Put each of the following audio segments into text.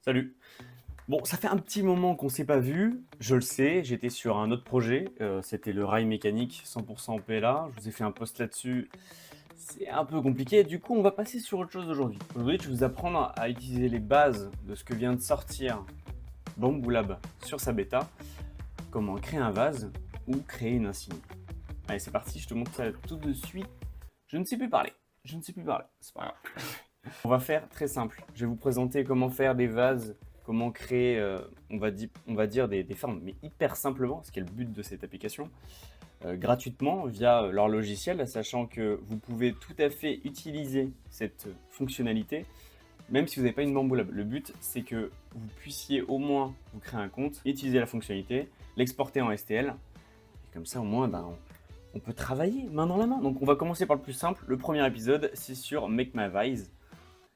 Salut. Bon, ça fait un petit moment qu'on s'est pas vu, je le sais, j'étais sur un autre projet, c'était le rail mécanique 100% PLA, je vous ai fait un post là-dessus, c'est un peu compliqué, du coup on va passer sur autre chose aujourd'hui. Aujourd'hui je vais vous apprendre à utiliser les bases de ce que vient de sortir Bamboo Lab sur sa bêta, comment créer un vase ou créer une insigne. Allez c'est parti, je te montre ça tout de suite. Je ne sais plus parler, c'est pas grave. On va faire très simple. Je vais vous présenter comment faire des vases, comment créer, on va dire des formes, mais hyper simplement, ce qui est le but de cette application, gratuitement via leur logiciel, sachant que vous pouvez tout à fait utiliser cette fonctionnalité, même si vous n'avez pas une Bamboo Lab. Le but, c'est que vous puissiez au moins vous créer un compte, utiliser la fonctionnalité, l'exporter en STL, et comme ça au moins, on peut travailler main dans la main. Donc on va commencer par le plus simple. Le premier épisode, c'est sur Make My Vase.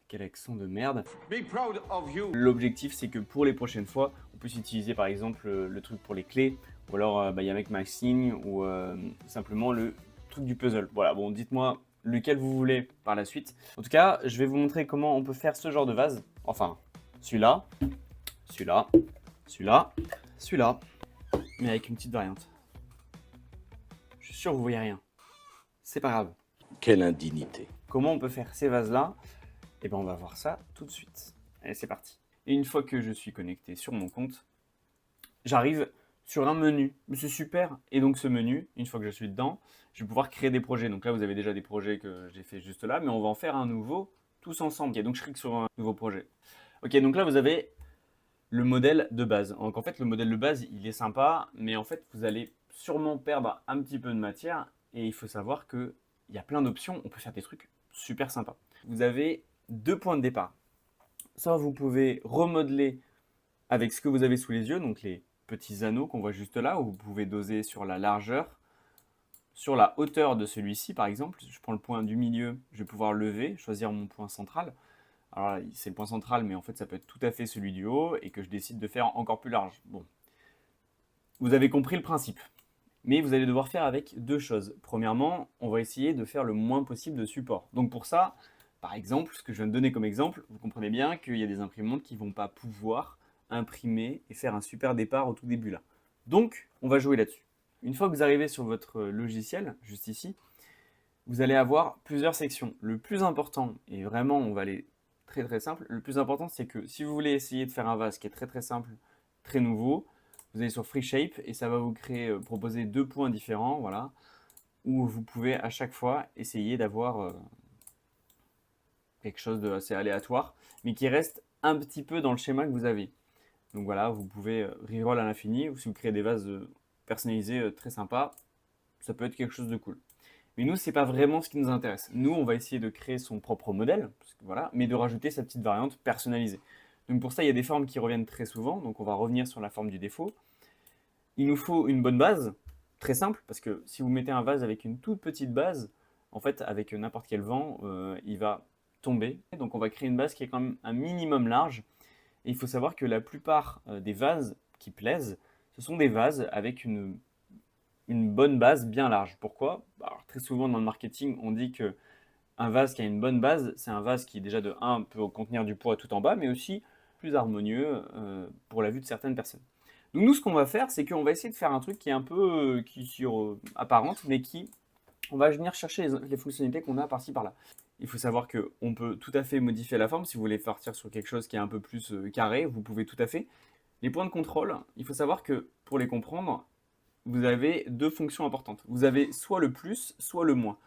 Quel accent de merde. Be proud of you. L'objectif, c'est que pour les prochaines fois, on puisse utiliser par exemple le truc pour les clés, ou alors il y a Make My Sign, ou simplement le truc du puzzle. Voilà, bon, dites-moi lequel vous voulez par la suite. En tout cas, je vais vous montrer comment on peut faire ce genre de vase. Enfin, celui-là, celui-là, celui-là, celui-là, mais avec une petite variante. Je suis sûr que vous voyez rien. C'est pas grave. Quelle indignité. Comment on peut faire ces vases-là? Eh ben, on va voir ça tout de suite. Allez, c'est parti. Et une fois que je suis connecté sur mon compte, j'arrive sur un menu. Mais c'est super. Et donc ce menu, une fois que je suis dedans, je vais pouvoir créer des projets. Donc là, vous avez déjà des projets que j'ai fait juste là, mais on va en faire un nouveau tous ensemble. Ok, donc je clique sur un nouveau projet. Ok, donc là, vous avez le modèle de base. Donc en fait, le modèle de base, il est sympa, mais en fait, vous allez sûrement perdre un petit peu de matière. Et il faut savoir qu'il y a plein d'options. On peut faire des trucs super sympas. Vous avez deux points de départ. Soit vous pouvez remodeler avec ce que vous avez sous les yeux, donc les petits anneaux qu'on voit juste là, où vous pouvez doser sur la largeur, sur la hauteur de celui-ci par exemple. Je prends le point du milieu, je vais pouvoir lever, choisir mon point central. Alors là, c'est le point central, mais en fait ça peut être tout à fait celui du haut, et que je décide de faire encore plus large. Bon, vous avez compris le principe. Mais vous allez devoir faire avec deux choses. Premièrement, on va essayer de faire le moins possible de support. Donc pour ça, par exemple, ce que je viens de donner comme exemple, vous comprenez bien qu'il y a des imprimantes qui ne vont pas pouvoir imprimer et faire un super départ au tout début là. Donc, on va jouer là-dessus. Une fois que vous arrivez sur votre logiciel, juste ici, vous allez avoir plusieurs sections. Le plus important, et vraiment on va aller très très simple, le plus important c'est que si vous voulez essayer de faire un vase qui est très très simple, très nouveau, vous allez sur Free Shape et ça va vous créer, proposer deux points différents, voilà, où vous pouvez à chaque fois essayer d'avoir quelque chose d'assez aléatoire, mais qui reste un petit peu dans le schéma que vous avez. Donc voilà, vous pouvez reroll à l'infini, ou si vous créez des vases personnalisés très sympas, ça peut être quelque chose de cool. Mais nous, c'est pas vraiment ce qui nous intéresse. Nous, on va essayer de créer son propre modèle, parce que voilà, mais de rajouter sa petite variante personnalisée. Donc pour ça, il y a des formes qui reviennent très souvent, donc on va revenir sur la forme du défaut. Il nous faut une bonne base, très simple, parce que si vous mettez un vase avec une toute petite base, en fait, avec n'importe quel vent, il va tomber. Donc on va créer une base qui est quand même un minimum large. Et il faut savoir que la plupart des vases qui plaisent, ce sont des vases avec une bonne base bien large. Pourquoi? Alors, très souvent dans le marketing, on dit que un vase qui a une bonne base, c'est un vase qui déjà de 1 peut contenir du poids tout en bas, mais aussi plus harmonieux pour la vue de certaines personnes. Donc nous, ce qu'on va faire, c'est qu'on va essayer de faire un truc qui est un peu qui sur apparente, mais qui on va venir chercher les fonctionnalités qu'on a par-ci par-là. Il faut savoir qu'on peut tout à fait modifier la forme. Si vous voulez partir sur quelque chose qui est un peu plus carré, vous pouvez tout à fait. Les points de contrôle, il faut savoir que pour les comprendre, vous avez deux fonctions importantes. Vous avez soit le plus, soit le moins.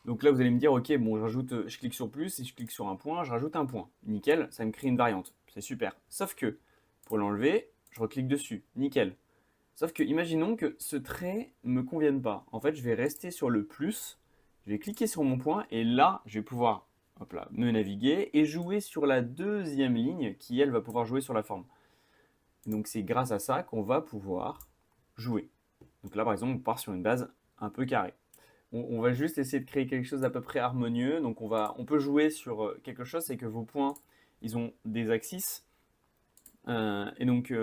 Donc là, vous allez me dire, ok, bon, je clique sur plus et je clique sur un point, je rajoute un point. Nickel, ça me crée une variante. C'est super. Sauf que, pour l'enlever, je reclique dessus. Nickel. Sauf que, imaginons que ce trait ne me convienne pas. En fait, je vais rester sur le plus, je vais cliquer sur mon point et là, je vais pouvoir hop là, me naviguer et jouer sur la deuxième ligne qui, elle, va pouvoir jouer sur la forme. Donc, c'est grâce à ça qu'on va pouvoir jouer. Donc là, par exemple, on part sur une base un peu carrée. On va juste essayer de créer quelque chose d'à peu près harmonieux. Donc, on peut jouer sur quelque chose, c'est que vos points, ils ont des axes. Et donc,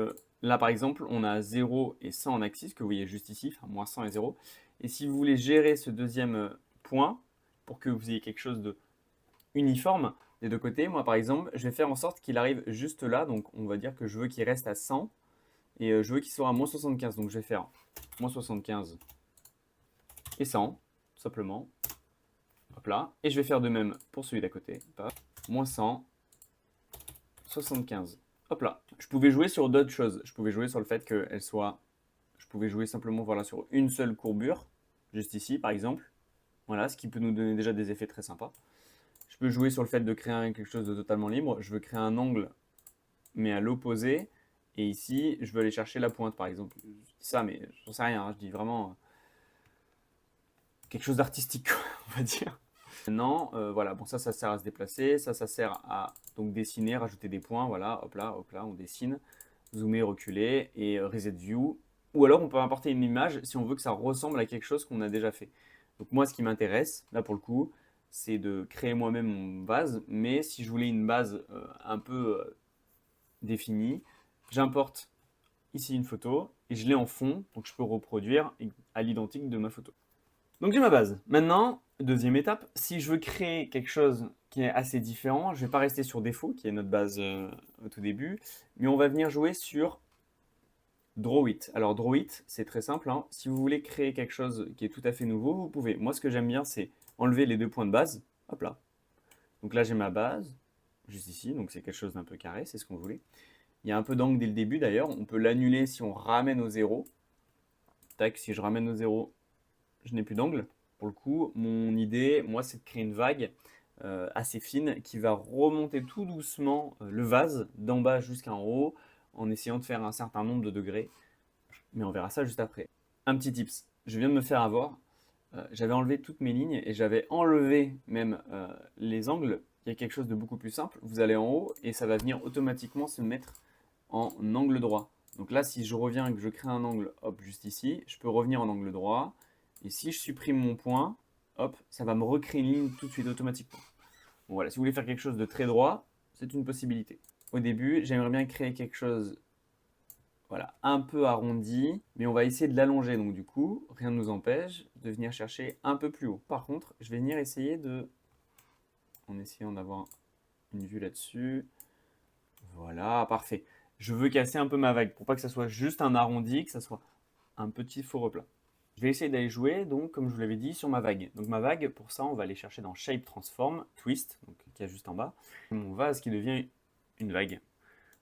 là, par exemple, on a 0 et 100 en axis, que vous voyez juste ici, enfin, moins 100 et 0. Et si vous voulez gérer ce deuxième point, pour que vous ayez quelque chose de uniforme, des deux côtés. Moi, par exemple, je vais faire en sorte qu'il arrive juste là. Donc, on va dire que je veux qu'il reste à 100 et je veux qu'il soit à moins 75. Donc, je vais faire moins 75 et 100, tout simplement. Hop là. Et je vais faire de même pour celui d'à côté. Paf. Moins 100, 75. Hop là. Je pouvais jouer sur d'autres choses. Je pouvais jouer sur le fait qu'elle soit... Je pouvais jouer simplement voilà, sur une seule courbure, juste ici, par exemple. Voilà, ce qui peut nous donner déjà des effets très sympas. Je peux jouer sur le fait de créer quelque chose de totalement libre. Je veux créer un angle, mais à l'opposé. Et ici, je veux aller chercher la pointe, par exemple. Je dis ça, mais j'en sais rien. Hein. Je dis vraiment quelque chose d'artistique, on va dire. Maintenant, voilà, bon ça sert à se déplacer. Ça sert à donc dessiner, rajouter des points. Voilà, hop là, on dessine. Zoomer, reculer et reset view. Ou alors, on peut importer une image si on veut que ça ressemble à quelque chose qu'on a déjà fait. Donc moi, ce qui m'intéresse, là pour le coup, c'est de créer moi-même mon base. Mais si je voulais une base un peu définie, j'importe ici une photo et je l'ai en fond. Donc je peux reproduire à l'identique de ma photo. Donc j'ai ma base. Maintenant, deuxième étape, si je veux créer quelque chose qui est assez différent, je ne vais pas rester sur défaut, qui est notre base au tout début, mais on va venir jouer sur Drawit. Alors Drawit, c'est très simple. Hein. Si vous voulez créer quelque chose qui est tout à fait nouveau, vous pouvez. Moi, ce que j'aime bien, c'est enlever les deux points de base. Hop là. Donc là, j'ai ma base, juste ici. Donc c'est quelque chose d'un peu carré, c'est ce qu'on voulait. Il y a un peu d'angle dès le début d'ailleurs. On peut l'annuler si on ramène au zéro. Tac, si je ramène au zéro, je n'ai plus d'angle. Pour le coup, mon idée, moi, c'est de créer une vague assez fine qui va remonter tout doucement le vase d'en bas jusqu'en haut en essayant de faire un certain nombre de degrés. Mais on verra ça juste après. Un petit tips, je viens de me faire avoir. J'avais enlevé toutes mes lignes et j'avais enlevé même les angles. Il y a quelque chose de beaucoup plus simple. Vous allez en haut et ça va venir automatiquement se mettre en angle droit. Donc là, si je reviens et que je crée un angle, hop, juste ici, je peux revenir en angle droit. Et si je supprime mon point, hop, ça va me recréer une ligne tout de suite automatiquement. Bon, voilà, si vous voulez faire quelque chose de très droit, c'est une possibilité. Au début, j'aimerais bien créer quelque chose voilà, un peu arrondi, mais on va essayer de l'allonger. Donc du coup, rien ne nous empêche de venir chercher un peu plus haut. Par contre, je vais venir essayer de... En essayant d'avoir une vue là-dessus. Voilà, parfait. Je veux casser un peu ma vague pour pas que ça soit juste un arrondi, que ça soit un petit faux replat. Je vais essayer d'aller jouer, donc, comme je vous l'avais dit, sur ma vague. Donc ma vague, pour ça, on va aller chercher dans Shape Transform, Twist, donc, qui est juste en bas. Mon vase qui devient une vague.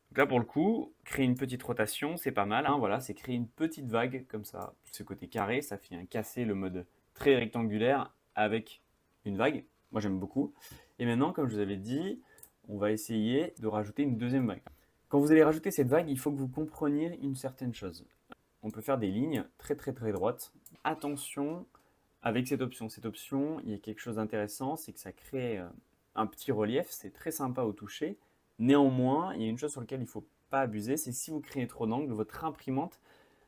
Donc là, pour le coup, créer une petite rotation, c'est pas mal. Hein, voilà, c'est créer une petite vague, comme ça, ce côté carré, ça vient casser le mode très rectangulaire avec une vague. Moi, j'aime beaucoup. Et maintenant, comme je vous avais dit, on va essayer de rajouter une deuxième vague. Quand vous allez rajouter cette vague, il faut que vous compreniez une certaine chose. On peut faire des lignes très très très droites. Attention avec cette option. Cette option, il y a quelque chose d'intéressant, c'est que ça crée un petit relief, c'est très sympa au toucher. Néanmoins, il y a une chose sur laquelle il ne faut pas abuser, c'est si vous créez trop d'angles, votre imprimante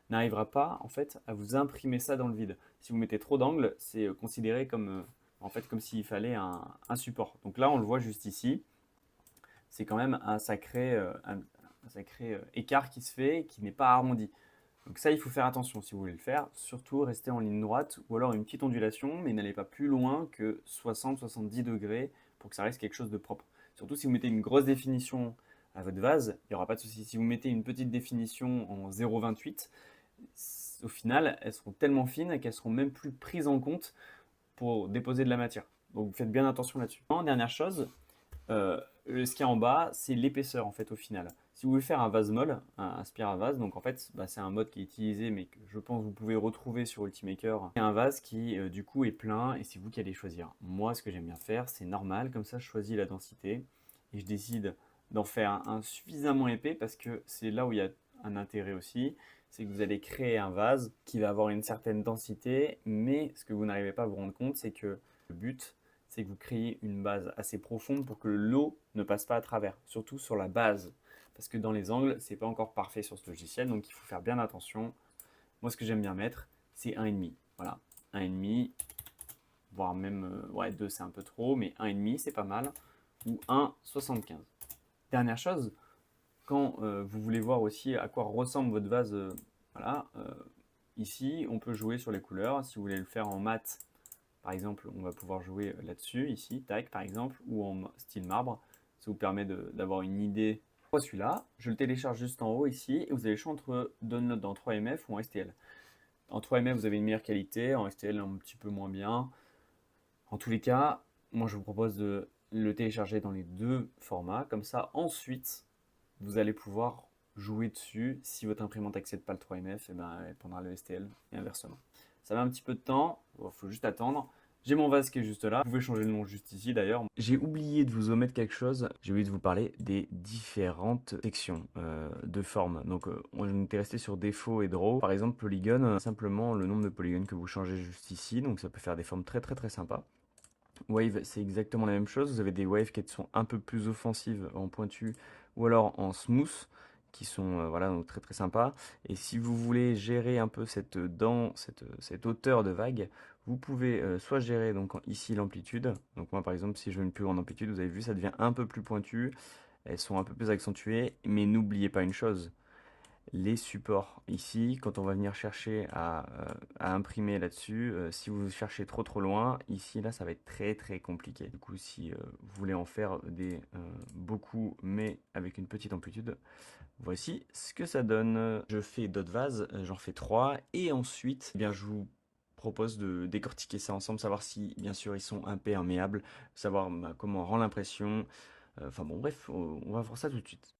n'arrivera pas en fait à vous imprimer ça dans le vide. Si vous mettez trop d'angles, c'est considéré comme en fait comme s'il fallait un support. Donc là, on le voit juste ici. C'est quand même un sacré écart qui se fait, qui n'est pas arrondi. Donc ça, il faut faire attention si vous voulez le faire. Surtout, restez en ligne droite ou alors une petite ondulation, mais n'allez pas plus loin que 60-70 degrés pour que ça reste quelque chose de propre. Surtout si vous mettez une grosse définition à votre vase, il n'y aura pas de souci. Si vous mettez une petite définition en 0,28, au final, elles seront tellement fines qu'elles seront même plus prises en compte pour déposer de la matière. Donc faites bien attention là-dessus. Dernière chose, ce qu'il y a en bas, c'est l'épaisseur en fait au final. Si vous voulez faire un vase molle, un spire à vase, donc en fait c'est un mode qui est utilisé mais que je pense que vous pouvez retrouver sur Ultimaker. C'est un vase qui du coup est plein et c'est vous qui allez choisir. Moi ce que j'aime bien faire c'est normal, comme ça je choisis la densité et je décide d'en faire un suffisamment épais parce que c'est là où il y a un intérêt aussi, c'est que vous allez créer un vase qui va avoir une certaine densité, mais ce que vous n'arrivez pas à vous rendre compte c'est que le but c'est que vous créez une base assez profonde pour que l'eau ne passe pas à travers, surtout sur la base. Parce que dans les angles, ce n'est pas encore parfait sur ce logiciel, donc il faut faire bien attention. Moi, ce que j'aime bien mettre, c'est 1,5. Voilà, 1,5, voire même, ouais, 2 c'est un peu trop, mais 1,5 c'est pas mal, ou 1,75. Dernière chose, quand vous voulez voir aussi à quoi ressemble votre vase, voilà, ici, on peut jouer sur les couleurs. Si vous voulez le faire en mat, par exemple, on va pouvoir jouer là-dessus, ici, tac, par exemple, ou en style marbre. Ça vous permet d'avoir une idée. Celui-là, je le télécharge juste en haut ici, et vous avez le choix entre download dans 3MF ou en STL. En 3MF, vous avez une meilleure qualité, en STL, un petit peu moins bien. En tous les cas, moi je vous propose de le télécharger dans les deux formats. Comme ça, ensuite, vous allez pouvoir jouer dessus. Si votre imprimante n'accepte pas le 3MF, eh ben, elle prendra le STL et inversement. Ça met un petit peu de temps, il faut juste attendre. J'ai mon vase qui est juste là. Vous pouvez changer le nom juste ici d'ailleurs. J'ai oublié de vous omettre quelque chose. J'ai oublié de vous parler des différentes sections de formes. Donc on était resté sur défaut et draw. Par exemple, polygone, simplement le nombre de polygones que vous changez juste ici. Donc ça peut faire des formes très très très sympas. Wave, c'est exactement la même chose. Vous avez des waves qui sont un peu plus offensives en pointu ou alors en smooth, qui sont voilà, donc très très sympas. Et si vous voulez gérer un peu cette hauteur de vague, vous pouvez soit gérer donc ici l'amplitude. Donc moi par exemple, si je veux une plus grande amplitude, vous avez vu, ça devient un peu plus pointu. Elles sont un peu plus accentuées, mais n'oubliez pas une chose, les supports ici, quand on va venir chercher à imprimer là-dessus, si vous cherchez trop loin, ici là ça va être très très compliqué. Du coup si vous voulez en faire des beaucoup mais avec une petite amplitude, voici ce que ça donne. Je fais d'autres vases, j'en fais 3 et ensuite eh bien, je vous propose de décortiquer ça ensemble, savoir si bien sûr ils sont imperméables, savoir comment rend l'impression. Enfin bon bref, on va voir ça tout de suite.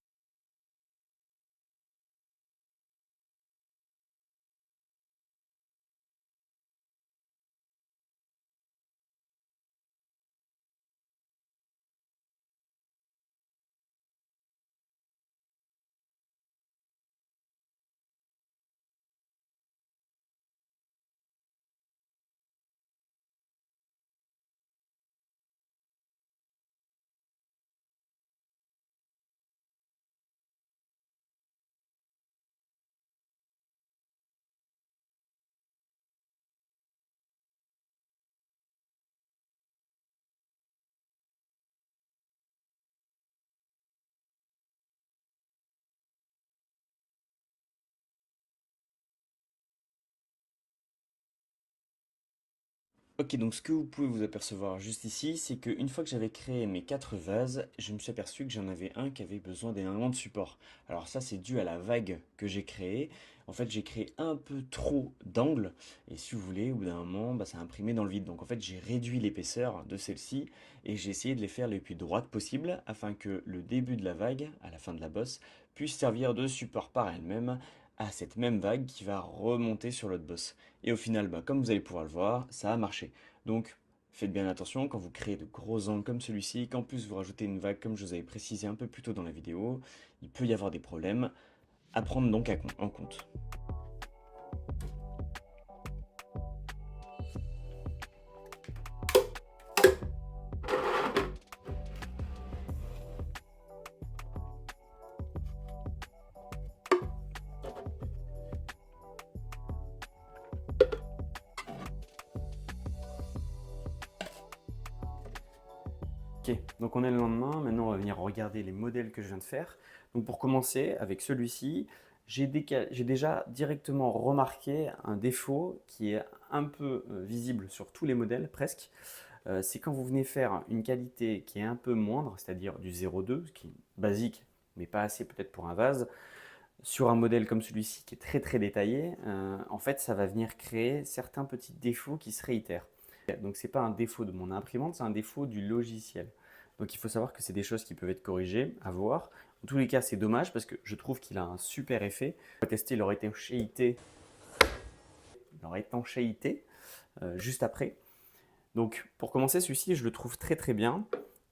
Ok, donc ce que vous pouvez vous apercevoir juste ici, c'est qu'une fois que j'avais créé mes 4 vases, je me suis aperçu que j'en avais un qui avait besoin d'énormément de support. Alors ça, c'est dû à la vague que j'ai créée. En fait, j'ai créé un peu trop d'angles, et si vous voulez, au bout d'un moment, ça a imprimé dans le vide. Donc en fait, j'ai réduit l'épaisseur de celle-ci, et j'ai essayé de les faire les plus droites possible, afin que le début de la vague, à la fin de la bosse, puisse servir de support par elle-même à cette même vague qui va remonter sur l'autre bosse. Et au final, comme vous allez pouvoir le voir, ça a marché. Donc, faites bien attention quand vous créez de gros angles comme celui-ci, qu'en plus vous rajoutez une vague comme je vous avais précisé un peu plus tôt dans la vidéo, il peut y avoir des problèmes à prendre donc en compte. Ok, donc on est le lendemain, maintenant on va venir regarder les modèles que je viens de faire. Donc pour commencer, avec celui-ci, j'ai déjà directement remarqué un défaut qui est un peu visible sur tous les modèles, presque. C'est quand vous venez faire une qualité qui est un peu moindre, c'est-à-dire du 0,2, ce qui est basique, mais pas assez peut-être pour un vase, sur un modèle comme celui-ci qui est très très détaillé, en fait ça va venir créer certains petits défauts qui se réitèrent. Donc c'est pas un défaut de mon imprimante, c'est un défaut du logiciel. Donc il faut savoir que c'est des choses qui peuvent être corrigées, à voir. En tous les cas, c'est dommage parce que je trouve qu'il a un super effet. On va tester leur étanchéité juste après. Donc pour commencer, celui-ci, je le trouve très très bien.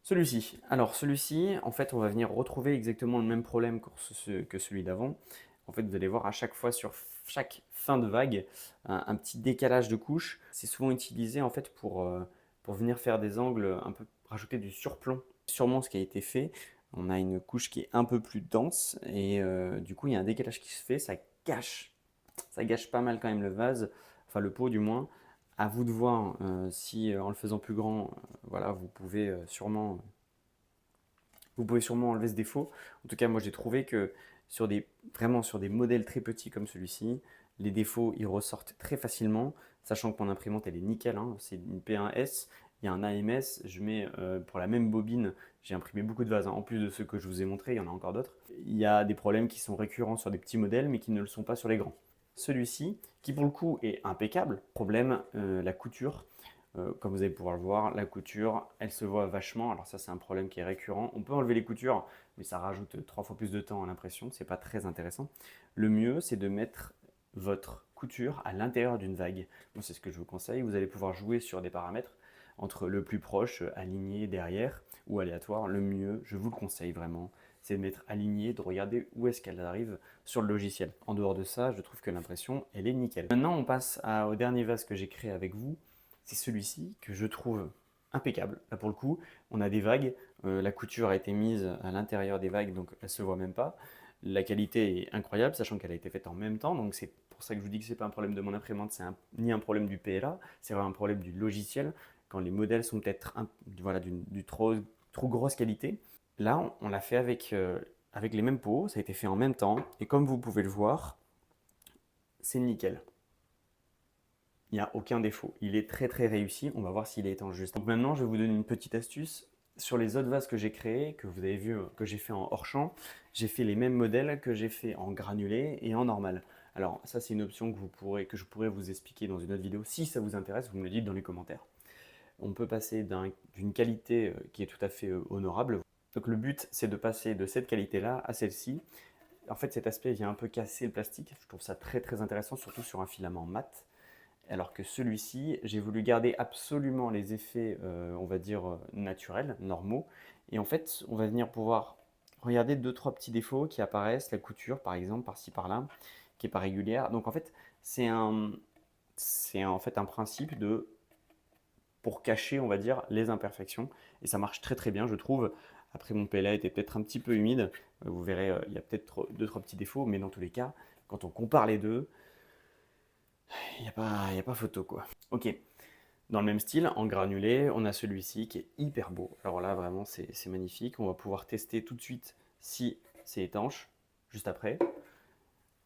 Celui-ci. Alors celui-ci, en fait, on va venir retrouver exactement le même problème que celui d'avant. En fait, vous allez voir à chaque fois sur chaque fin de vague, un petit décalage de couche. C'est souvent utilisé en fait pour venir faire des angles, un peu rajouter du surplomb. Sûrement ce qui a été fait. On a une couche qui est un peu plus dense et du coup, il y a un décalage qui se fait. Ça gâche pas mal quand même le vase, enfin le pot du moins. À vous de voir si en le faisant plus grand, voilà, vous pouvez sûrement enlever ce défaut. En tout cas, moi j'ai trouvé que vraiment sur des modèles très petits comme celui-ci, les défauts ils ressortent très facilement, sachant que mon imprimante elle est nickel, hein, c'est une P1S il y a un AMS, je mets pour la même bobine, j'ai imprimé beaucoup de vases, hein. En plus de ceux que je vous ai montrés, il y en a encore d'autres. Il y a des problèmes qui sont récurrents sur des petits modèles, mais qui ne le sont pas sur les grands. Celui-ci, qui pour le coup est impeccable, problème, la couture. Comme vous allez pouvoir le voir, la couture, elle se voit vachement. Alors ça, c'est un problème qui est récurrent. On peut enlever les coutures, mais ça rajoute 3 fois plus de temps à l'impression. C'est pas très intéressant. Le mieux, c'est de mettre votre couture à l'intérieur d'une vague. Moi, c'est ce que je vous conseille. Vous allez pouvoir jouer sur des paramètres entre le plus proche, aligné, derrière, ou aléatoire. Le mieux, je vous le conseille vraiment, c'est de mettre aligné, de regarder où est-ce qu'elle arrive sur le logiciel. En dehors de ça, je trouve que l'impression, elle est nickel. Maintenant, on passe au dernier vase que j'ai créé avec vous. C'est celui-ci que je trouve impeccable. Là, pour le coup, on a des vagues. La couture a été mise à l'intérieur des vagues, donc elle ne se voit même pas. La qualité est incroyable, sachant qu'elle a été faite en même temps. Donc c'est pour ça que je vous dis que ce n'est pas un problème de mon imprimante, ni un problème du PLA, c'est vraiment un problème du logiciel. Quand les modèles sont peut-être voilà, du trop grosse qualité. Là, on l'a fait avec les mêmes pots, ça a été fait en même temps. Et comme vous pouvez le voir, c'est nickel. Il n'y a aucun défaut. Il est très très réussi. On va voir s'il est étanche juste. Donc maintenant, je vais vous donner une petite astuce. Sur les autres vases que j'ai créés, que vous avez vu, que j'ai fait en hors champ, j'ai fait les mêmes modèles que j'ai fait en granulé et en normal. Alors ça, c'est une option que je pourrais vous expliquer dans une autre vidéo. Si ça vous intéresse, vous me le dites dans les commentaires. On peut passer d'une qualité qui est tout à fait honorable. Donc le but, c'est de passer de cette qualité-là à celle-ci. En fait, cet aspect vient un peu casser le plastique. Je trouve ça très très intéressant, surtout sur un filament mat. Alors que celui-ci, j'ai voulu garder absolument les effets, on va dire, naturels, normaux. Et en fait, on va venir pouvoir regarder 2-3 petits défauts qui apparaissent. La couture, par exemple, par-ci, par-là, qui n'est pas régulière. Donc en fait, c'est en fait un principe pour cacher, on va dire, les imperfections. Et ça marche très très bien, je trouve. Après, mon PLA était peut-être un petit peu humide. Vous verrez, il y a peut-être 2-3 petits défauts. Mais dans tous les cas, quand on compare les deux, il n'y a pas photo, quoi. Ok, dans le même style, en granulé, on a celui-ci qui est hyper beau. Alors là, vraiment, c'est magnifique. On va pouvoir tester tout de suite si c'est étanche, juste après.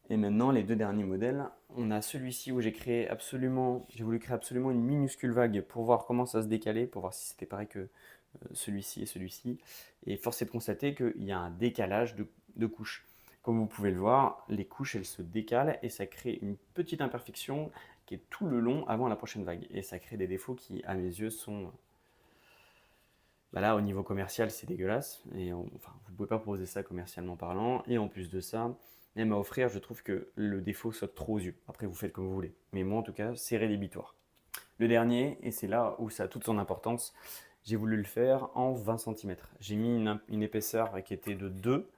Et maintenant, les deux derniers modèles, on a celui-ci où j'ai voulu créer absolument une minuscule vague pour voir comment ça se décalait, pour voir si c'était pareil que celui-ci et celui-ci. Et force est de constater qu'il y a un décalage de couches. Comme vous pouvez le voir, les couches, elles se décalent et ça crée une petite imperfection qui est tout le long avant la prochaine vague. Et ça crée des défauts qui, à mes yeux, sont... Bah là, au niveau commercial, c'est dégueulasse. Et enfin, vous ne pouvez pas proposer ça commercialement parlant. Et en plus de ça, même à offrir, je trouve que le défaut saute trop aux yeux. Après, vous faites comme vous voulez. Mais moi, en tout cas, c'est rédhibitoire. Le dernier, et c'est là où ça a toute son importance, j'ai voulu le faire en 20 cm. J'ai mis une épaisseur qui était de 2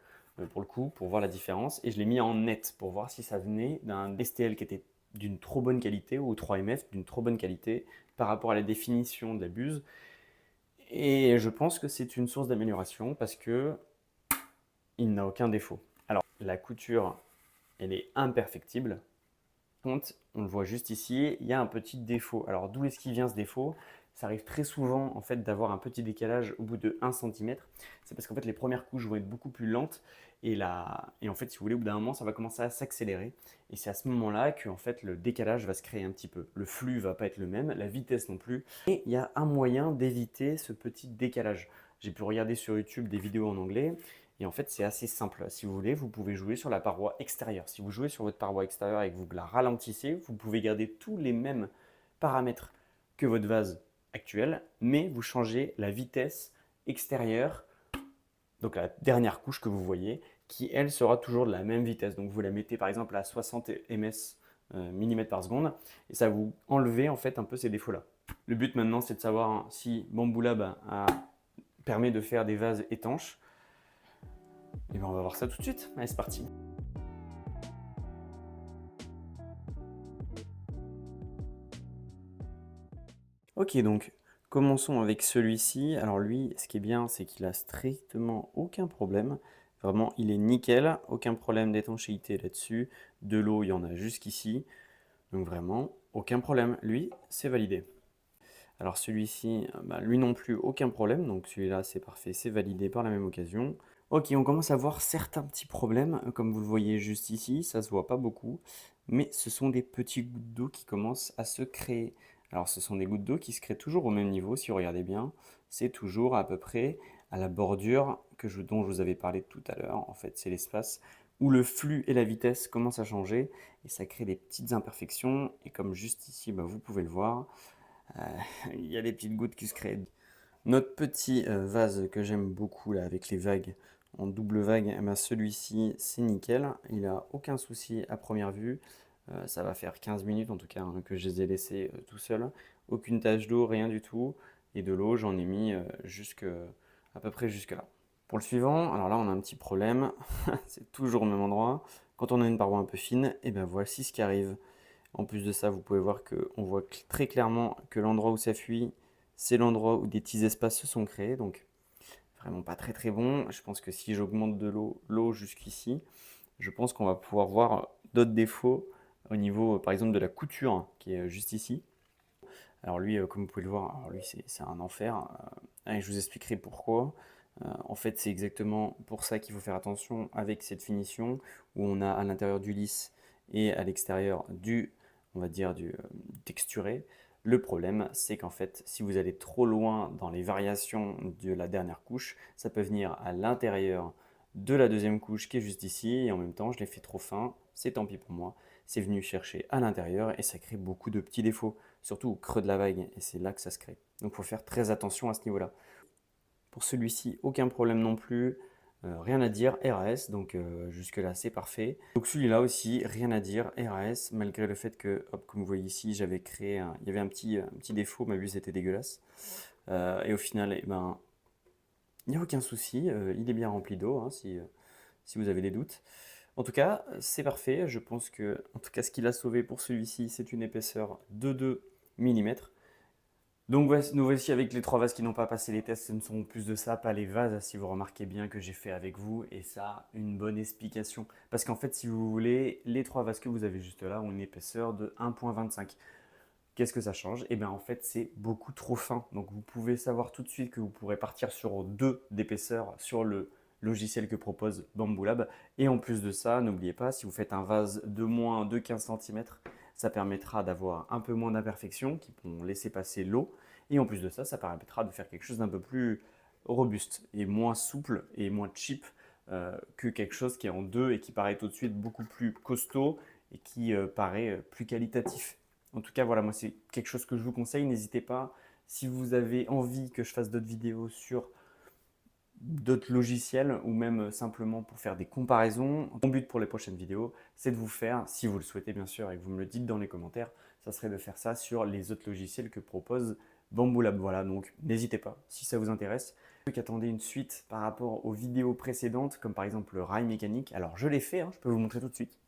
pour le coup, pour voir la différence. Et je l'ai mis en net pour voir si ça venait d'un STL qui était d'une trop bonne qualité ou 3MF d'une trop bonne qualité par rapport à la définition de la buse. Et je pense que c'est une source d'amélioration parce que il n'a aucun défaut. Alors, la couture, elle est imperfectible. Contre, on le voit juste ici, il y a un petit défaut. Alors, d'où est-ce qu'il vient ce défaut? Ça arrive très souvent en fait d'avoir un petit décalage au bout de 1 cm. C'est parce qu'en fait les premières couches vont être beaucoup plus lentes et en fait si vous voulez au bout d'un moment ça va commencer à s'accélérer et c'est à ce moment-là que en fait le décalage va se créer un petit peu. Le flux va pas être le même, la vitesse non plus. Et il y a un moyen d'éviter ce petit décalage. J'ai pu regarder sur YouTube des vidéos en anglais et en fait c'est assez simple. Si vous voulez, vous pouvez jouer sur la paroi extérieure. Si vous jouez sur votre paroi extérieure et que vous la ralentissez, vous pouvez garder tous les mêmes paramètres que votre vase actuel, mais vous changez la vitesse extérieure, donc la dernière couche que vous voyez, qui elle sera toujours de la même vitesse. Donc vous la mettez par exemple à 60 ms mm par seconde, et ça va vous enlever en fait un peu ces défauts-là. Le but maintenant c'est de savoir si Bambu Lab permet de faire des vases étanches. Et bien on va voir ça tout de suite. Allez, c'est parti. Ok, donc commençons avec celui-ci. Alors lui, ce qui est bien, c'est qu'il a strictement aucun problème. Vraiment, il est nickel, aucun problème d'étanchéité là-dessus. De l'eau, il y en a jusqu'ici. Donc vraiment, aucun problème. Lui, c'est validé. Alors celui-ci, bah, lui non plus, aucun problème. Donc celui-là, c'est parfait, c'est validé par la même occasion. Ok, on commence à voir certains petits problèmes, comme vous le voyez juste ici, ça se voit pas beaucoup, mais ce sont des petits gouttes d'eau qui commencent à se créer. Alors ce sont des gouttes d'eau qui se créent toujours au même niveau, si vous regardez bien, c'est toujours à peu près à la bordure dont je vous avais parlé tout à l'heure. En fait, c'est l'espace où le flux et la vitesse commencent à changer et ça crée des petites imperfections. Et comme juste ici, vous pouvez le voir, euh, il y a des petites gouttes qui se créent. Notre petit vase que j'aime beaucoup là avec les vagues en double vague, celui-ci c'est nickel, il n'a aucun souci à première vue. Ça va faire 15 minutes en tout cas que je les ai laissés tout seuls. Aucune tache d'eau, rien du tout. Et de l'eau, j'en ai mis à peu près jusque là. Pour le suivant, alors là on a un petit problème, c'est toujours au même endroit. Quand on a une paroi un peu fine, et ben voici ce qui arrive. En plus de ça, vous pouvez voir qu'on voit très clairement que l'endroit où ça fuit, c'est l'endroit où des petits espaces se sont créés. Donc vraiment pas très très bon. Je pense que si j'augmente de l'eau jusqu'ici, je pense qu'on va pouvoir voir d'autres défauts au niveau par exemple de la couture qui est juste ici. Alors lui, comme vous pouvez le voir, alors lui c'est un enfer. Et je vous expliquerai pourquoi. En fait, c'est exactement pour ça qu'il faut faire attention avec cette finition où on a à l'intérieur du lisse et à l'extérieur on va dire, du texturé. Le problème, c'est qu'en fait, si vous allez trop loin dans les variations de la dernière couche, ça peut venir à l'intérieur de la deuxième couche qui est juste ici, et en même temps, je l'ai fait trop fin, c'est tant pis pour moi. C'est venu chercher à l'intérieur et ça crée beaucoup de petits défauts, surtout au creux de la vague, et c'est là que ça se crée. Donc il faut faire très attention à ce niveau-là. Pour celui-ci, aucun problème non plus. Rien à dire, RAS, donc jusque-là c'est parfait. Donc celui-là aussi, rien à dire, RAS, malgré le fait que, hop, comme vous voyez ici, j'avais créé, il y avait un petit défaut, ma buse était dégueulasse. Et au final, il n'y a aucun souci, il est bien rempli d'eau, hein, si vous avez des doutes. En tout cas, c'est parfait, je pense que, en tout cas, ce qu'il a sauvé pour celui-ci, c'est une épaisseur de 2 mm. Donc nous voici avec les 3 vases qui n'ont pas passé les tests, ce ne sont plus de ça, pas les vases, si vous remarquez bien que j'ai fait avec vous, et ça, une bonne explication. Parce qu'en fait, si vous voulez, les 3 vases que vous avez juste là ont une épaisseur de 1,25. Qu'est-ce que ça change? Eh bien en fait, c'est beaucoup trop fin. Donc vous pouvez savoir tout de suite que vous pourrez partir sur 2 d'épaisseur sur le logiciel que propose Bambu Lab. Et en plus de ça, n'oubliez pas, si vous faites un vase de moins de 15 cm, ça permettra d'avoir un peu moins d'imperfections qui vont laisser passer l'eau. Et en plus de ça, ça permettra de faire quelque chose d'un peu plus robuste et moins souple et moins cheap que quelque chose qui est en 2 et qui paraît tout de suite beaucoup plus costaud et qui paraît plus qualitatif. En tout cas, voilà, moi c'est quelque chose que je vous conseille. N'hésitez pas, si vous avez envie que je fasse d'autres vidéos sur d'autres logiciels ou même simplement pour faire des comparaisons. Mon but pour les prochaines vidéos, c'est de vous faire, si vous le souhaitez bien sûr et que vous me le dites dans les commentaires, ça serait de faire ça sur les autres logiciels que propose Bambu Lab. Voilà, donc n'hésitez pas si ça vous intéresse. Ceux qui attendaient une suite par rapport aux vidéos précédentes, comme par exemple le rail mécanique, alors je l'ai fait, hein, je peux vous montrer tout de suite.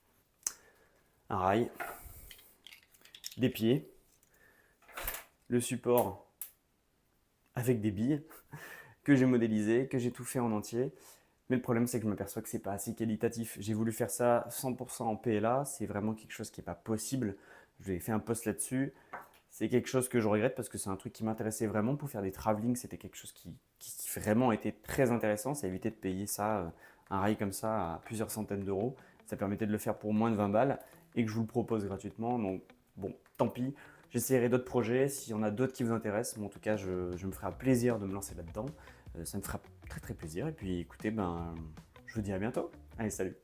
Un rail, des pieds, le support avec des billes que j'ai modélisé, que j'ai tout fait en entier. Mais le problème, c'est que je m'aperçois que c'est pas assez qualitatif. J'ai voulu faire ça 100% en PLA, c'est vraiment quelque chose qui n'est pas possible. J'ai fait un post là-dessus. C'est quelque chose que je regrette parce que c'est un truc qui m'intéressait vraiment pour faire des travelling. C'était quelque chose qui vraiment était très intéressant. Ça évitait de payer ça, un rail comme ça, à plusieurs centaines d'euros. Ça permettait de le faire pour moins de 20 balles et que je vous le propose gratuitement. Donc bon, tant pis. J'essaierai d'autres projets. S'il y en a d'autres qui vous intéressent, en tout cas, je me ferai un plaisir de me lancer là-dedans. Ça me fera très très plaisir. Et puis écoutez, je vous dis à bientôt. Allez, salut!